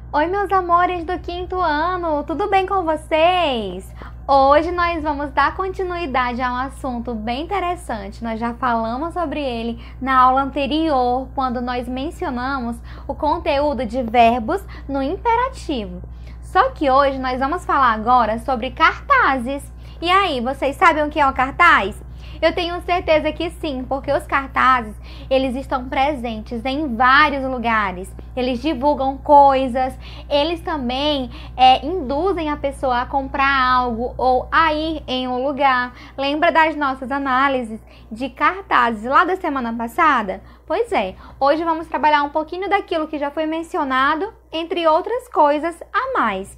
Oi, meus amores do quinto ano, tudo bem com vocês? Hoje nós vamos dar continuidade a um assunto bem interessante. Nós já falamos sobre ele na aula anterior, quando nós mencionamos o conteúdo de verbos no imperativo. Só que hoje nós vamos falar agora sobre cartazes. E aí, vocês sabem o que é um cartaz? Eu tenho certeza que sim, porque os cartazes, eles estão presentes em vários lugares. Eles divulgam coisas, eles também induzem a pessoa a comprar algo ou a ir em um lugar. Lembra das nossas análises de cartazes lá da semana passada? Pois é, hoje vamos trabalhar um pouquinho daquilo que já foi mencionado, entre outras coisas a mais.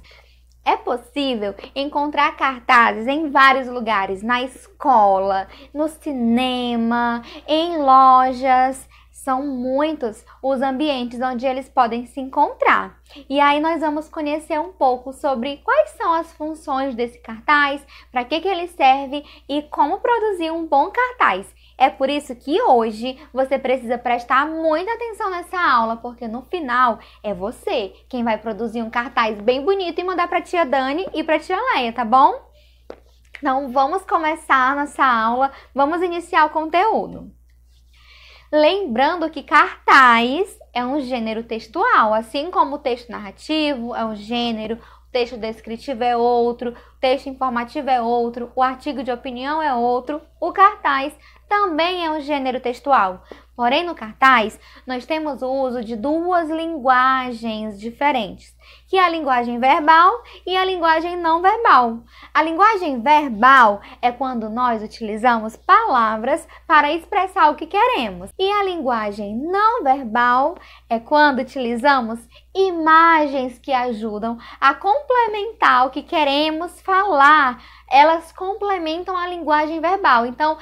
É possível encontrar cartazes em vários lugares, na escola, no cinema, em lojas. São muitos os ambientes onde eles podem se encontrar. E aí nós vamos conhecer um pouco sobre quais são as funções desse cartaz, para que ele serve e como produzir um bom cartaz. É por isso que hoje você precisa prestar muita atenção nessa aula, porque no final é você quem vai produzir um cartaz bem bonito e mandar para a tia Dani e para a tia Leia, tá bom? Então vamos começar nossa aula, vamos iniciar o conteúdo. Lembrando que cartaz é um gênero textual, assim como o texto narrativo é um gênero, o texto descritivo é outro, o texto informativo é outro, o artigo de opinião é outro, o cartaz também é um gênero textual. Porém, no cartaz, nós temos o uso de duas linguagens diferentes, que é a linguagem verbal e a linguagem não verbal. A linguagem verbal é quando nós utilizamos palavras para expressar o que queremos. E a linguagem não verbal é quando utilizamos imagens que ajudam a complementar o que queremos falar. Elas complementam a linguagem verbal. Então,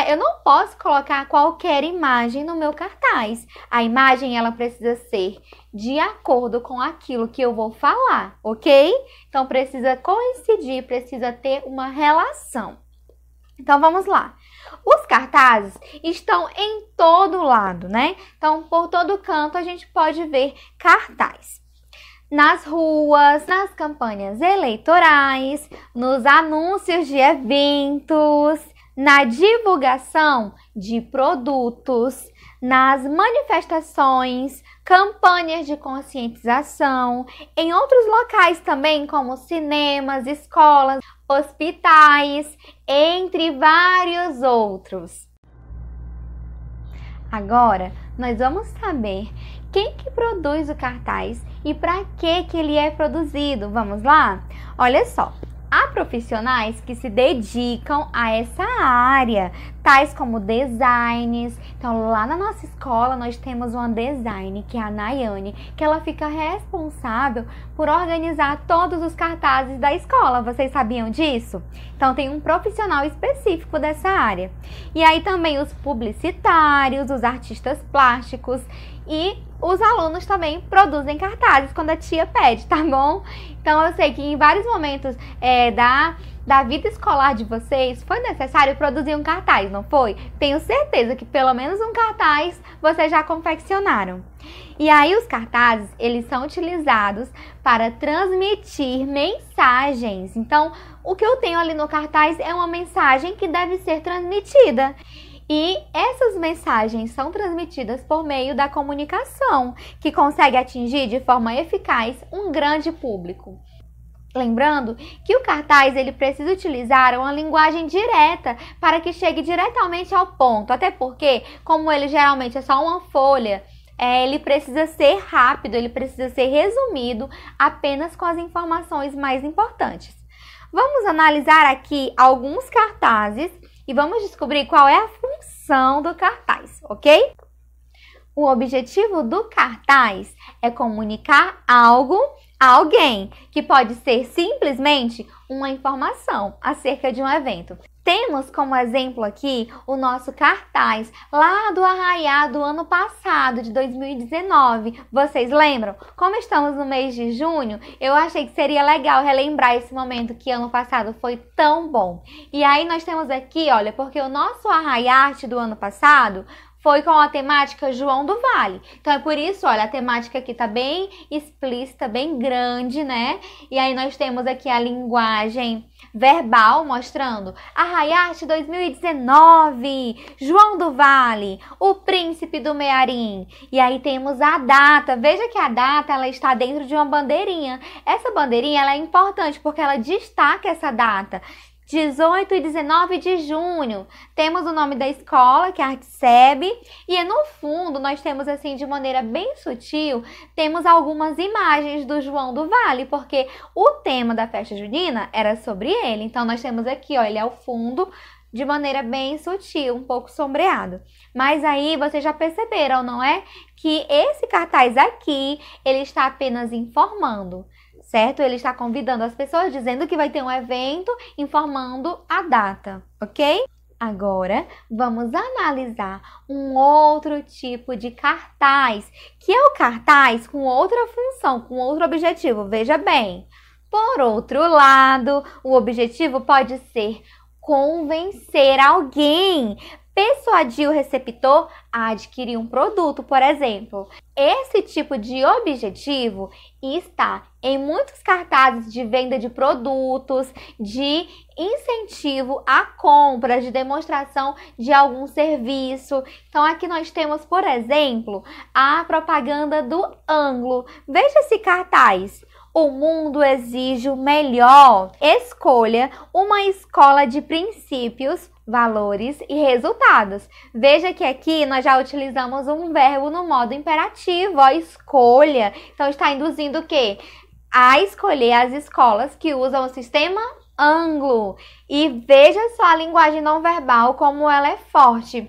eu não posso colocar qualquer imagem no meu cartaz. A imagem ela precisa ser de acordo com aquilo que eu vou falar, ok? Então precisa coincidir, precisa ter uma relação. Então vamos lá. Os cartazes estão em todo lado, né? Então por todo canto a gente pode ver cartaz. Nas ruas, nas campanhas eleitorais, nos anúncios de eventos, na divulgação de produtos, nas manifestações, campanhas de conscientização, em outros locais também, como cinemas, escolas, hospitais, entre vários outros. Agora, nós vamos saber quem que produz o cartaz e para que ele é produzido. Vamos lá? Olha só. Há profissionais que se dedicam a essa área, tais como designers. Então, lá na nossa escola, nós temos uma design, que é a Nayane, que ela fica responsável por organizar todos os cartazes da escola. Vocês sabiam disso? Então, tem um profissional específico dessa área. E aí também os publicitários, os artistas plásticos e os alunos também produzem cartazes quando a tia pede, tá bom? Então eu sei que em vários momentos da vida escolar de vocês foi necessário produzir um cartaz, não foi? Tenho certeza que pelo menos um cartaz vocês já confeccionaram. E aí os cartazes, eles são utilizados para transmitir mensagens. Então o que eu tenho ali no cartaz é uma mensagem que deve ser transmitida. E essas mensagens são transmitidas por meio da comunicação, que consegue atingir de forma eficaz um grande público. Lembrando que o cartaz ele precisa utilizar uma linguagem direta para que chegue diretamente ao ponto, até porque, como ele geralmente é só uma folha, ele precisa ser rápido, ele precisa ser resumido apenas com as informações mais importantes. Vamos analisar aqui alguns cartazes e vamos descobrir qual é a função do cartaz, ok? O objetivo do cartaz é comunicar algo a alguém, que pode ser simplesmente uma informação acerca de um evento. Temos como exemplo aqui o nosso cartaz lá do Arraiá do ano passado, de 2019. Vocês lembram? Como estamos no mês de junho, eu achei que seria legal relembrar esse momento que ano passado foi tão bom. E aí nós temos aqui, olha, porque o nosso Arraiá do ano passado foi com a temática João do Vale. Então é por isso, olha, a temática aqui tá bem explícita, bem grande, né? E aí nós temos aqui a linguagem verbal mostrando Arraiate 2019, João do Vale, o príncipe do Mearim. E aí temos a data. Veja que a data ela está dentro de uma bandeirinha. Essa bandeirinha ela é importante porque ela destaca essa data. 18 e 19 de junho. Temos o nome da escola, que é a Artseb, e no fundo nós temos assim de maneira bem sutil, temos algumas imagens do João do Vale, porque o tema da festa junina era sobre ele. Então nós temos aqui, ó, ele é o fundo de maneira bem sutil, um pouco sombreado. Mas aí vocês já perceberam, não é? Que esse cartaz aqui, ele está apenas informando, certo? Ele está convidando as pessoas, dizendo que vai ter um evento, informando a data, ok? Agora, vamos analisar um outro tipo de cartaz, que é o cartaz com outra função, com outro objetivo. Veja bem, por outro lado, o objetivo pode ser convencer alguém, persuadir o receptor a adquirir um produto, por exemplo. Esse tipo de objetivo está em muitos cartazes de venda de produtos, de incentivo à compra, de demonstração de algum serviço. Então aqui nós temos, por exemplo, a propaganda do Anglo. Veja esse cartaz. O mundo exige o melhor. Escolha uma escola de princípios, valores e resultados. Veja que aqui nós já utilizamos um verbo no modo imperativo, ó, escolha. Então está induzindo o quê? A escolher as escolas que usam o sistema Anglo. E veja só a linguagem não verbal, como ela é forte.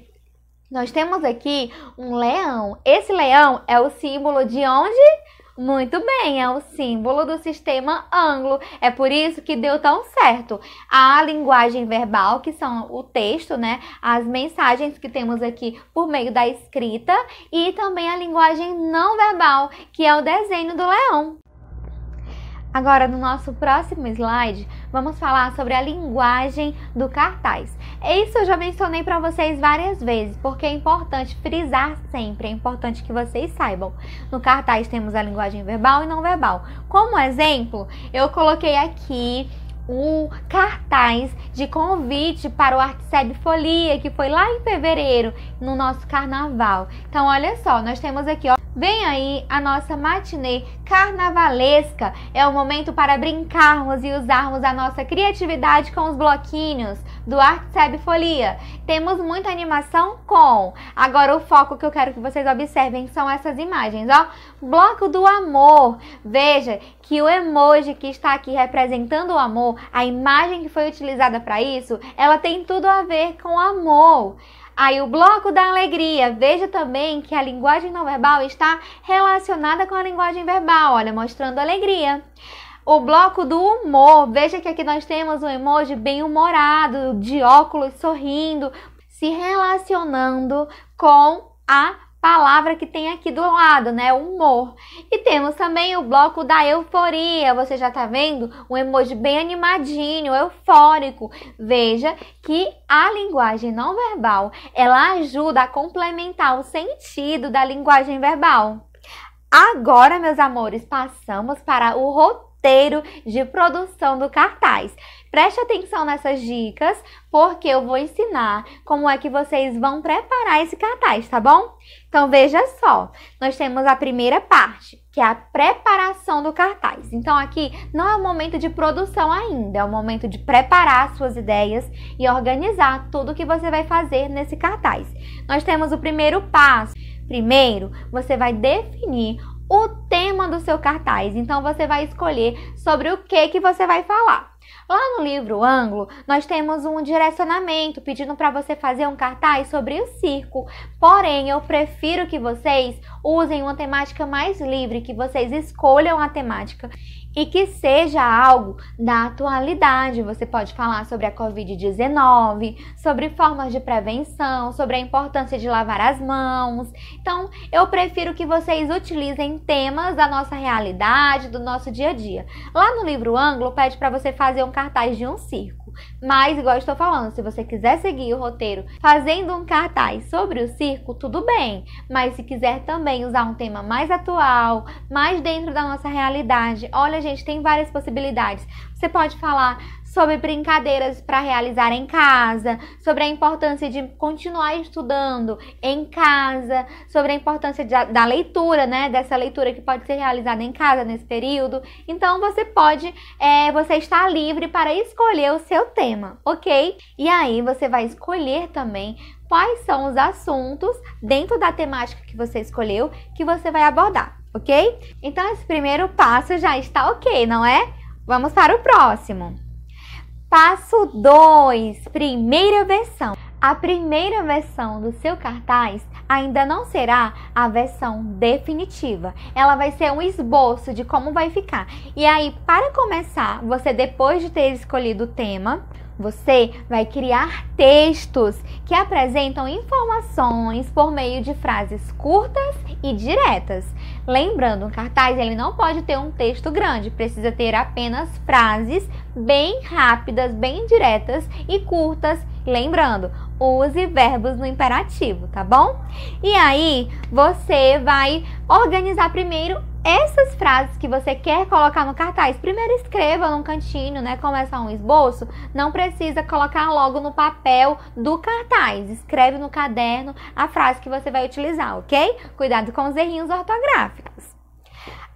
Nós temos aqui um leão. Esse leão é o símbolo de onde? Muito bem, é o símbolo do sistema Anglo. É por isso que deu tão certo. A linguagem verbal, que são o texto, né? As mensagens que temos aqui por meio da escrita, e também a linguagem não verbal, que é o desenho do leão. Agora, no nosso próximo slide, vamos falar sobre a linguagem do cartaz. Isso eu já mencionei para vocês várias vezes, porque é importante frisar sempre, é importante que vocês saibam. No cartaz temos a linguagem verbal e não verbal. Como exemplo, eu coloquei aqui o cartaz de convite para o Artseb Folia, que foi lá em fevereiro, no nosso carnaval. Então, olha só, nós temos aqui, ó, vem aí a nossa matinê carnavalesca. É o momento para brincarmos e usarmos a nossa criatividade com os bloquinhos do Artseb Folia. Temos muita animação com. Agora o foco que eu quero que vocês observem são essas imagens, ó. Bloco do amor. Veja que o emoji que está aqui representando o amor, a imagem que foi utilizada para isso, ela tem tudo a ver com amor. Aí o bloco da alegria, veja também que a linguagem não verbal está relacionada com a linguagem verbal, olha, mostrando alegria. O bloco do humor, veja que aqui nós temos um emoji bem humorado, de óculos, sorrindo, se relacionando com a palavra que tem aqui do lado, né? Humor. E temos também o bloco da euforia. Você já tá vendo? Um emoji bem animadinho, eufórico. Veja que a linguagem não verbal, ela ajuda a complementar o sentido da linguagem verbal. Agora, meus amores, passamos para o roteiro de produção do cartaz. Preste atenção nessas dicas, porque eu vou ensinar como é que vocês vão preparar esse cartaz, tá bom? Então, veja só, nós temos a primeira parte, que é a preparação do cartaz. Então, aqui não é o momento de produção ainda, é o momento de preparar suas ideias e organizar tudo que você vai fazer nesse cartaz. Nós temos o primeiro passo. Primeiro, você vai definir o tema do seu cartaz. Então, você vai escolher sobre o que você vai falar. Lá no livro Anglo, nós temos um direcionamento pedindo para você fazer um cartaz sobre o circo. Porém, eu prefiro que vocês usem uma temática mais livre, que vocês escolham a temática e que seja algo da atualidade. Você pode falar sobre a Covid-19, sobre formas de prevenção, sobre a importância de lavar as mãos. Então, eu prefiro que vocês utilizem temas da nossa realidade, do nosso dia a dia. Lá no livro Anglo, pede para você fazer um cartaz de um circo. Mas, igual eu estou falando, se você quiser seguir o roteiro fazendo um cartaz sobre o circo, tudo bem. Mas se quiser também usar um tema mais atual, mais dentro da nossa realidade, olha, gente, tem várias possibilidades. Você pode falar sobre brincadeiras para realizar em casa, sobre a importância de continuar estudando em casa, sobre a importância da leitura, né? Dessa leitura que pode ser realizada em casa nesse período. Então, você está livre para escolher o seu tema, ok? E aí, você vai escolher também quais são os assuntos dentro da temática que você escolheu que você vai abordar, ok? Então, esse primeiro passo já está ok, não é? Vamos para o próximo. Passo 2, primeira versão. A primeira versão do seu cartaz ainda não será a versão definitiva. Ela vai ser um esboço de como vai ficar. E aí, para começar, você, depois de ter escolhido o tema, você vai criar textos que apresentam informações por meio de frases curtas e diretas. Lembrando, um cartaz ele não pode ter um texto grande, precisa ter apenas frases bem rápidas, bem diretas e curtas. Lembrando, use verbos no imperativo, tá bom? E aí, você vai organizar primeiro essas frases que você quer colocar no cartaz. Primeiro escreva num cantinho, né? Começa um esboço. Não precisa colocar logo no papel do cartaz. Escreve no caderno a frase que você vai utilizar, ok? Cuidado com os errinhos ortográficos.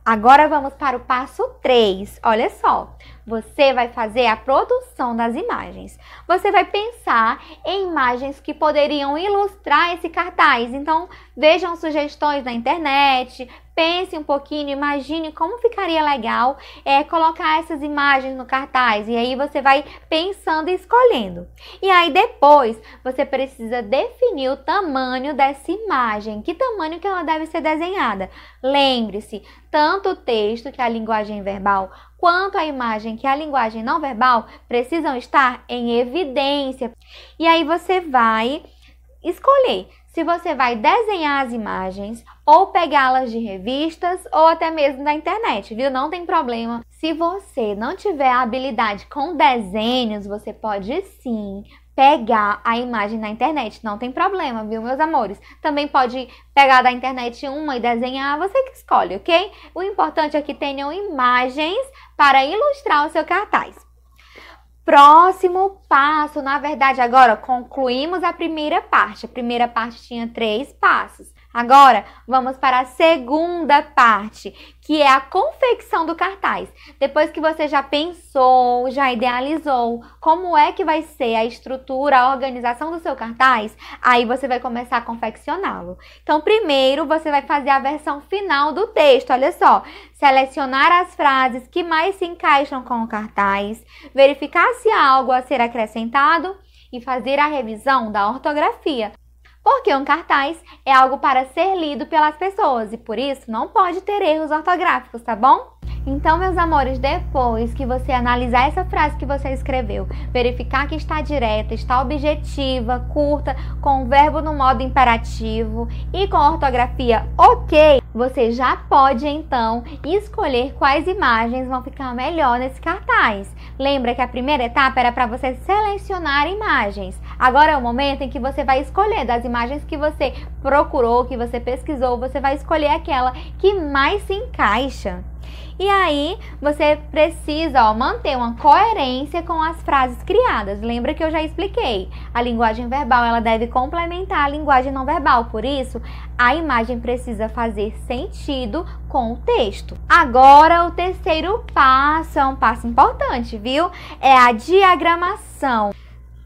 Agora vamos para o passo 3. Olha só, você vai fazer a produção das imagens. Você vai pensar em imagens que poderiam ilustrar esse cartaz. Então, vejam sugestões na internet, pense um pouquinho, imagine como ficaria legal colocar essas imagens no cartaz. E aí você vai pensando e escolhendo. E aí depois você precisa definir o tamanho dessa imagem. Que tamanho que ela deve ser desenhada? Lembre-se, tanto o texto, que é a linguagem verbal, quanto a imagem, que é a linguagem não verbal, precisam estar em evidência. E aí você vai escolher se você vai desenhar as imagens ou pegá-las de revistas ou até mesmo da internet, viu? Não tem problema. Se você não tiver habilidade com desenhos, você pode sim pegar a imagem na internet, não tem problema, viu, meus amores? Também pode pegar da internet uma e desenhar, você que escolhe, ok? O importante é que tenham imagens para ilustrar o seu cartaz. Próximo passo, na verdade, agora concluímos a primeira parte. A primeira parte tinha 3 passos. Agora, vamos para a segunda parte, que é a confecção do cartaz. Depois que você já pensou, já idealizou como é que vai ser a estrutura, a organização do seu cartaz, aí você vai começar a confeccioná-lo. Então, primeiro, você vai fazer a versão final do texto. Olha só, selecionar as frases que mais se encaixam com o cartaz, verificar se há algo a ser acrescentado e fazer a revisão da ortografia. Porque um cartaz é algo para ser lido pelas pessoas e por isso não pode ter erros ortográficos, tá bom? Então, meus amores, depois que você analisar essa frase que você escreveu, verificar que está direta, está objetiva, curta, com o verbo no modo imperativo e com a ortografia ok, você já pode então escolher quais imagens vão ficar melhor nesse cartaz. Lembra que a primeira etapa era para você selecionar imagens. Agora é o momento em que você vai escolher das imagens que você procurou, que você pesquisou, você vai escolher aquela que mais se encaixa. E aí, você precisa manter uma coerência com as frases criadas. Lembra que eu já expliquei? A linguagem verbal ela deve complementar a linguagem não verbal. Por isso, a imagem precisa fazer sentido com o texto. Agora, o terceiro passo é um passo importante, viu? É a diagramação.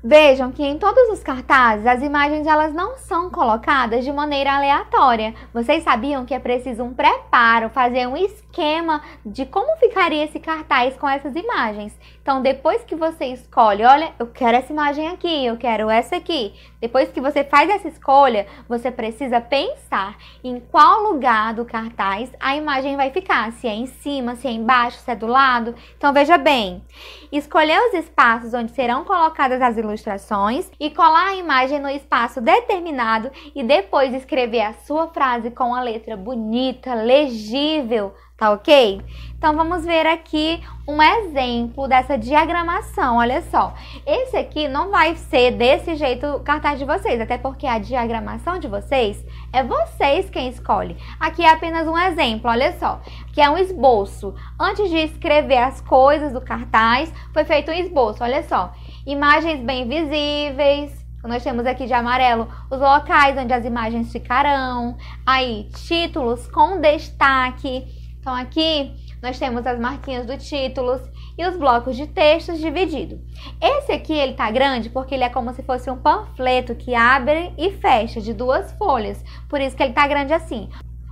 Vejam que em todos os cartazes, as imagens elas não são colocadas de maneira aleatória. Vocês sabiam que é preciso um preparo, fazer um esquema de como ficaria esse cartaz com essas imagens. Então, depois que você escolhe, olha, eu quero essa imagem aqui, eu quero essa aqui. Depois que você faz essa escolha, você precisa pensar em qual lugar do cartaz a imagem vai ficar. Se é em cima, se é embaixo, se é do lado. Então, veja bem, escolher os espaços onde serão colocadas as ilustrações e colar a imagem no espaço determinado e depois escrever a sua frase com a letra bonita, legível tá ok? Então, vamos ver aqui um exemplo dessa diagramação, olha só. Esse aqui não vai ser desse jeito o cartaz de vocês, até porque a diagramação de vocês é vocês quem escolhe. Aqui é apenas um exemplo, olha só, que é um esboço. Antes de escrever as coisas do cartaz, foi feito um esboço, olha só. Imagens bem visíveis. Nós temos aqui de amarelo os locais onde as imagens ficarão. Aí, títulos com destaque. Então, aqui nós temos as marquinhas do títulos e os blocos de textos divididos. Esse aqui, ele tá grande porque ele é como se fosse um panfleto que abre e fecha de 2 folhas. Por isso que ele tá grande assim.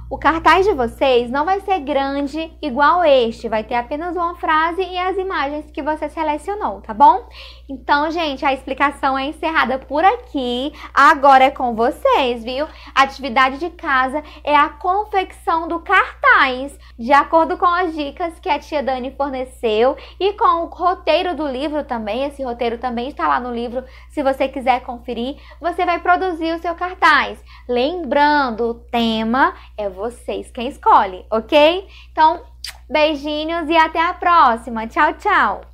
O cartaz de vocês não vai ser grande igual este, vai ter apenas uma frase e as imagens que você selecionou, tá bom? Então, gente, a explicação é encerrada por aqui. Agora é com vocês, viu? A atividade de casa é a confecção do cartaz, de acordo com as dicas que a tia Dani forneceu e com o roteiro do livro também. Esse roteiro também está lá no livro, se você quiser conferir. Você vai produzir o seu cartaz. Lembrando, o tema é vocês quem escolhe, ok? Então, beijinhos e até a próxima. Tchau, tchau!